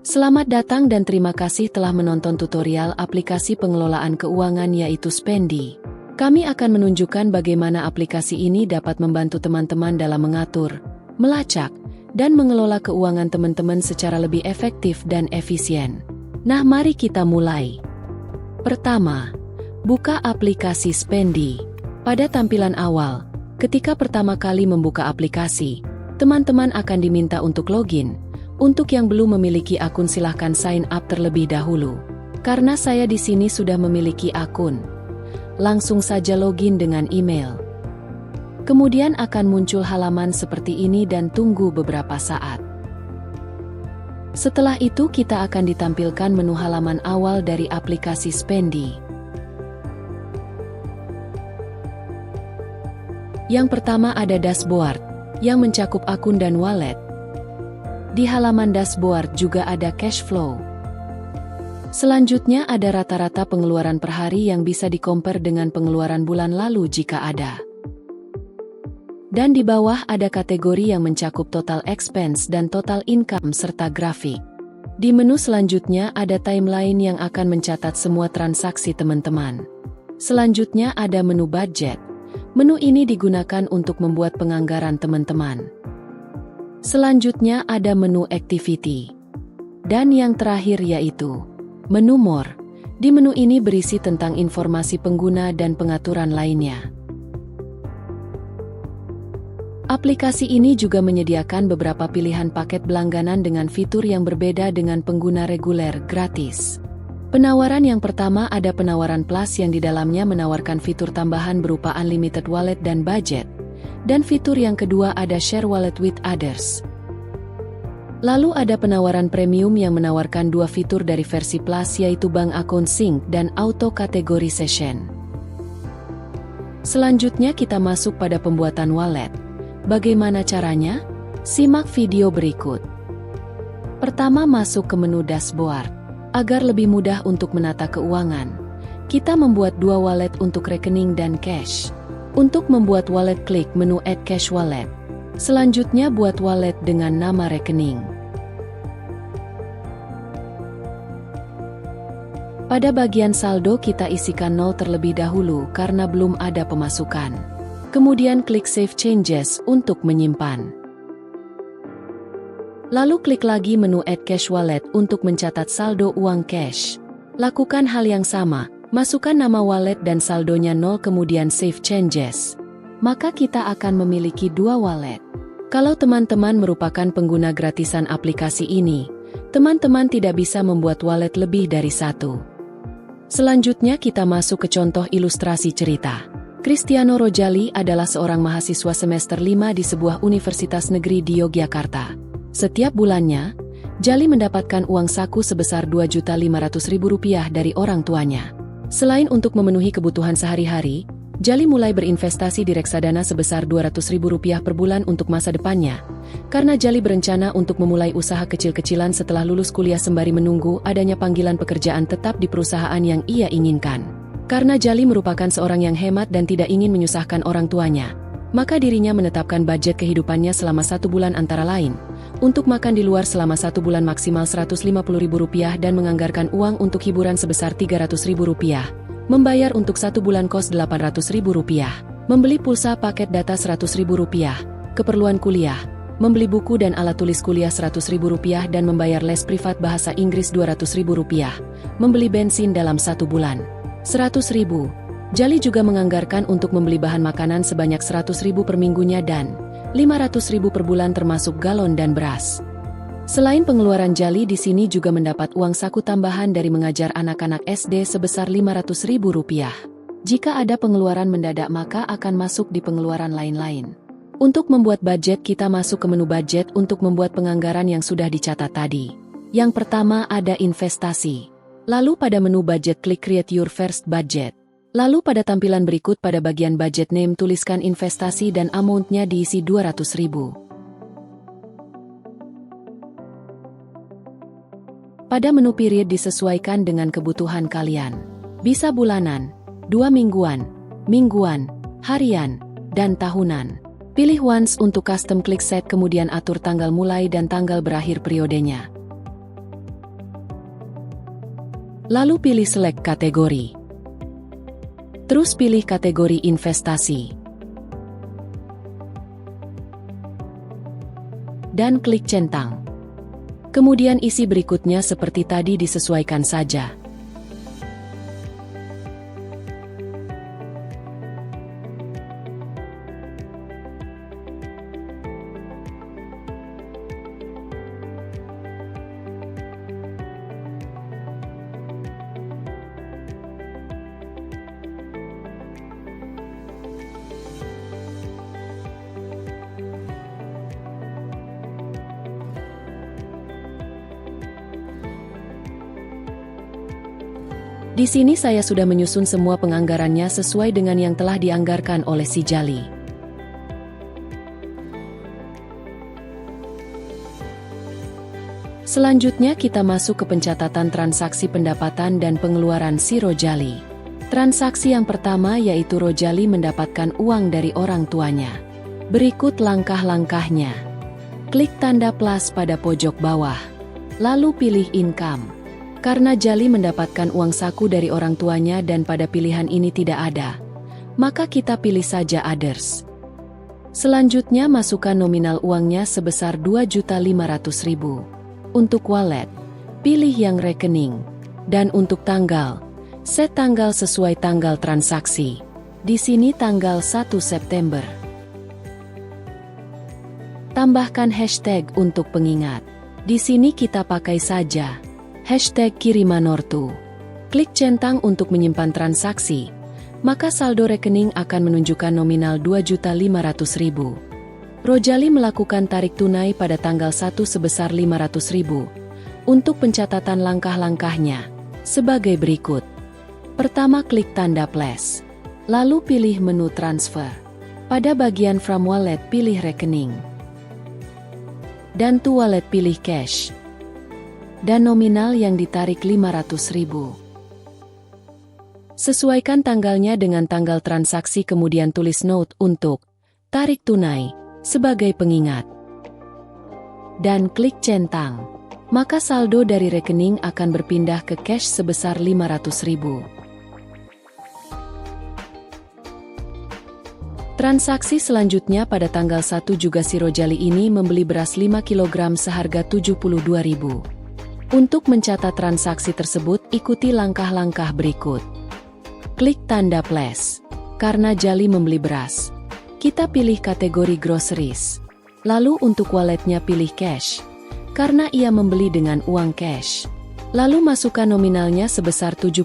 Selamat datang dan terima kasih telah menonton tutorial aplikasi pengelolaan keuangan yaitu Spendi. Kami akan menunjukkan bagaimana aplikasi ini dapat membantu teman-teman dalam mengatur, melacak, dan mengelola keuangan teman-teman secara lebih efektif dan efisien. Nah, mari kita mulai. Pertama, buka aplikasi Spendi. Pada tampilan awal, ketika pertama kali membuka aplikasi, teman-teman akan diminta untuk login. Untuk yang belum memiliki akun silahkan sign up terlebih dahulu. Karena saya di sini sudah memiliki akun. Langsung saja login dengan email. Kemudian akan muncul halaman seperti ini dan tunggu beberapa saat. Setelah itu kita akan ditampilkan menu halaman awal dari aplikasi Spendi. Yang pertama ada dashboard, yang mencakup akun dan wallet. Di halaman dashboard juga ada cash flow. Selanjutnya ada rata-rata pengeluaran per hari yang bisa di-compare dengan pengeluaran bulan lalu jika ada. Dan di bawah ada kategori yang mencakup total expense dan total income serta grafik. Di menu selanjutnya ada timeline yang akan mencatat semua transaksi teman-teman. Selanjutnya ada menu budget. Menu ini digunakan untuk membuat penganggaran teman-teman. Selanjutnya ada menu activity. Dan yang terakhir yaitu menu more. Di menu ini berisi tentang informasi pengguna dan pengaturan lainnya. Aplikasi ini juga menyediakan beberapa pilihan paket berlangganan dengan fitur yang berbeda dengan pengguna reguler gratis. Penawaran yang pertama ada penawaran plus yang di dalamnya menawarkan fitur tambahan berupa unlimited wallet dan budget. Dan fitur yang kedua ada share wallet with others. Lalu ada penawaran premium yang menawarkan dua fitur dari versi plus yaitu bank account sync dan auto kategori session. Selanjutnya kita masuk pada pembuatan wallet. Bagaimana caranya? Simak video berikut. Pertama masuk ke menu dashboard. Agar lebih mudah untuk menata keuangan, kita membuat dua wallet untuk rekening dan cash. Untuk membuat wallet klik menu Add Cash Wallet. Selanjutnya buat wallet dengan nama rekening. Pada bagian saldo kita isikan 0 terlebih dahulu karena belum ada pemasukan. Kemudian klik Save Changes untuk menyimpan. Lalu klik lagi menu Add Cash Wallet untuk mencatat saldo uang cash. Lakukan hal yang sama. Masukkan nama wallet dan saldonya 0 kemudian Save Changes. Maka kita akan memiliki dua wallet. Kalau teman-teman merupakan pengguna gratisan aplikasi ini, teman-teman tidak bisa membuat wallet lebih dari satu. Selanjutnya kita masuk ke contoh ilustrasi cerita. Cristiano Rojali adalah seorang mahasiswa semester 5 di sebuah universitas negeri di Yogyakarta. Setiap bulannya, Jali mendapatkan uang saku sebesar Rp2.500.000 dari orang tuanya. Selain untuk memenuhi kebutuhan sehari-hari, Jali mulai berinvestasi di reksadana sebesar Rp200.000 per bulan untuk masa depannya. Karena Jali berencana untuk memulai usaha kecil-kecilan setelah lulus kuliah sembari menunggu adanya panggilan pekerjaan tetap di perusahaan yang ia inginkan. Karena Jali merupakan seorang yang hemat dan tidak ingin menyusahkan orang tuanya, maka dirinya menetapkan budget kehidupannya selama 1 bulan antara lain. Untuk makan di luar selama 1 bulan maksimal Rp150.000 dan menganggarkan uang untuk hiburan sebesar Rp300.000, membayar untuk 1 bulan kos Rp800.000, membeli pulsa paket data Rp100.000, keperluan kuliah, membeli buku dan alat tulis kuliah Rp100.000 dan membayar les privat bahasa Inggris Rp200.000, membeli bensin dalam 1 bulan Rp100.000. Jali juga menganggarkan untuk membeli bahan makanan sebanyak Rp100.000 per minggunya dan Rp500.000 per bulan termasuk galon dan beras. Selain pengeluaran Jali di sini juga mendapat uang saku tambahan dari mengajar anak-anak SD sebesar Rp500.000. Jika ada pengeluaran mendadak maka akan masuk di pengeluaran lain-lain. Untuk membuat budget kita masuk ke menu budget untuk membuat penganggaran yang sudah dicatat tadi. Yang pertama ada investasi. Lalu pada menu budget klik Create Your First Budget. Lalu pada tampilan berikut pada bagian budget name tuliskan investasi dan amount-nya diisi Rp200.000. Pada menu period disesuaikan dengan kebutuhan kalian. Bisa bulanan, 2 mingguan, mingguan, harian, dan tahunan. Pilih once untuk custom klik set kemudian atur tanggal mulai dan tanggal berakhir periodenya. Lalu pilih select kategori. Terus pilih kategori investasi. Dan klik centang. Kemudian isi berikutnya seperti tadi disesuaikan saja. Di sini saya sudah menyusun semua penganggarannya sesuai dengan yang telah dianggarkan oleh si Jali. Selanjutnya kita masuk ke pencatatan transaksi pendapatan dan pengeluaran si Rojali. Transaksi yang pertama yaitu Rojali mendapatkan uang dari orang tuanya. Berikut langkah-langkahnya. Klik tanda plus pada pojok bawah. Lalu pilih income. Karena Jali mendapatkan uang saku dari orang tuanya dan pada pilihan ini tidak ada, maka kita pilih saja others. Selanjutnya masukkan nominal uangnya sebesar 2.500.000. Untuk wallet, pilih yang rekening. Dan untuk tanggal, set tanggal sesuai tanggal transaksi. Di sini tanggal 1 September. Tambahkan hashtag untuk pengingat. Di sini kita pakai saja hashtag kiriman ortu. Klik centang untuk menyimpan transaksi, maka saldo rekening akan menunjukkan nominal 2.500.000. Rojali melakukan tarik tunai pada tanggal 1 sebesar 500.000. Untuk pencatatan langkah-langkahnya, sebagai berikut. Pertama klik tanda plus. Lalu pilih menu transfer. Pada bagian from wallet pilih rekening. Dan to wallet pilih cash. Dan nominal yang ditarik 500.000. Sesuaikan tanggalnya dengan tanggal transaksi kemudian tulis note untuk tarik tunai sebagai pengingat. Dan klik centang. Maka saldo dari rekening akan berpindah ke cash sebesar 500.000. Transaksi selanjutnya pada tanggal 1 juga si Rojali ini membeli beras 5 kg seharga 72.000. Untuk mencatat transaksi tersebut, ikuti langkah-langkah berikut. Klik tanda plus. Karena Jali membeli beras, kita pilih kategori groceries. Lalu untuk walletnya pilih cash. Karena ia membeli dengan uang cash. Lalu masukkan nominalnya sebesar 72.000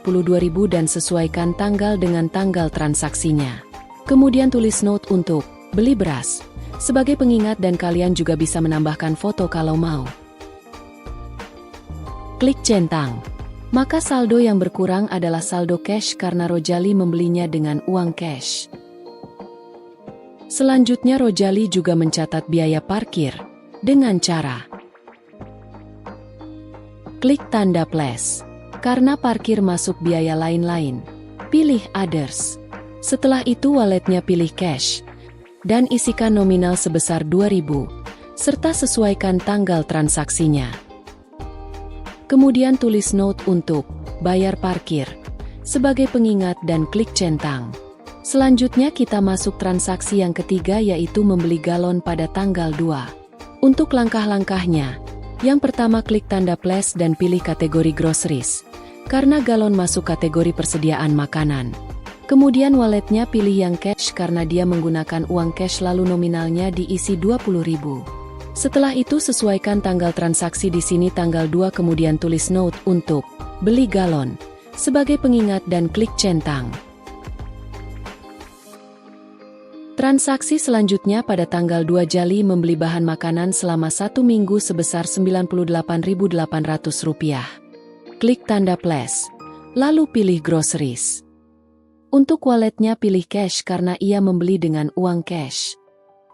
dan sesuaikan tanggal dengan tanggal transaksinya. Kemudian tulis note untuk beli beras sebagai pengingat dan kalian juga bisa menambahkan foto kalau mau. Klik centang. Maka saldo yang berkurang adalah saldo cash karena Rojali membelinya dengan uang cash. Selanjutnya Rojali juga mencatat biaya parkir dengan cara klik tanda plus. Karena parkir masuk biaya lain-lain, pilih others. Setelah itu walletnya pilih cash dan isikan nominal sebesar 2.000 serta sesuaikan tanggal transaksinya. Kemudian tulis note untuk bayar parkir sebagai pengingat dan klik centang. Selanjutnya kita masuk transaksi yang ketiga yaitu membeli galon pada tanggal 2. Untuk langkah-langkahnya, yang pertama klik tanda plus dan pilih kategori groceries. Karena galon masuk kategori persediaan makanan. Kemudian walletnya pilih yang cash karena dia menggunakan uang cash lalu nominalnya diisi 20.000. Setelah itu sesuaikan tanggal transaksi di sini tanggal 2 kemudian tulis note untuk beli galon sebagai pengingat dan klik centang. Transaksi selanjutnya pada tanggal 2 Jali membeli bahan makanan selama 1 minggu sebesar Rp98.800. Klik tanda plus, lalu pilih groceries. Untuk walletnya pilih cash karena ia membeli dengan uang cash.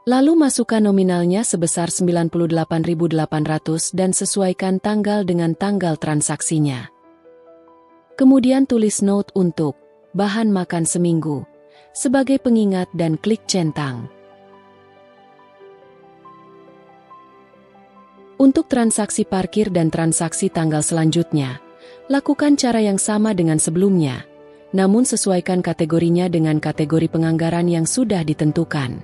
Lalu masukkan nominalnya sebesar Rp98.800 dan sesuaikan tanggal dengan tanggal transaksinya. Kemudian tulis note untuk bahan makan seminggu sebagai pengingat dan klik centang. Untuk transaksi parkir dan transaksi tanggal selanjutnya, Lakukan cara yang sama dengan sebelumnya, namun sesuaikan kategorinya dengan kategori penganggaran yang sudah ditentukan.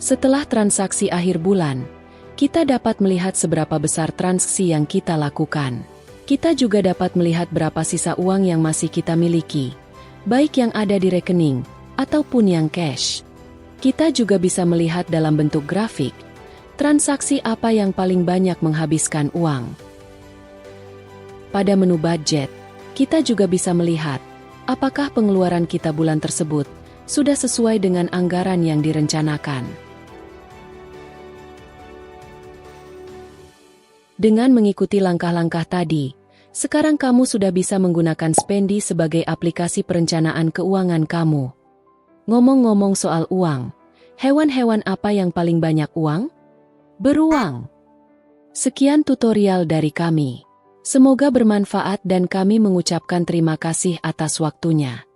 Setelah transaksi akhir bulan, kita dapat melihat seberapa besar transaksi yang kita lakukan. Kita juga dapat melihat berapa sisa uang yang masih kita miliki, baik yang ada di rekening ataupun yang cash. Kita juga bisa melihat dalam bentuk grafik, transaksi apa yang paling banyak menghabiskan uang. Pada menu budget, kita juga bisa melihat apakah pengeluaran kita bulan tersebut sudah sesuai dengan anggaran yang direncanakan. Dengan mengikuti langkah-langkah tadi, sekarang kamu sudah bisa menggunakan Spendi sebagai aplikasi perencanaan keuangan kamu. Ngomong-ngomong soal uang, hewan-hewan apa yang paling banyak uang? Beruang. Sekian tutorial dari kami. Semoga bermanfaat dan kami mengucapkan terima kasih atas waktunya.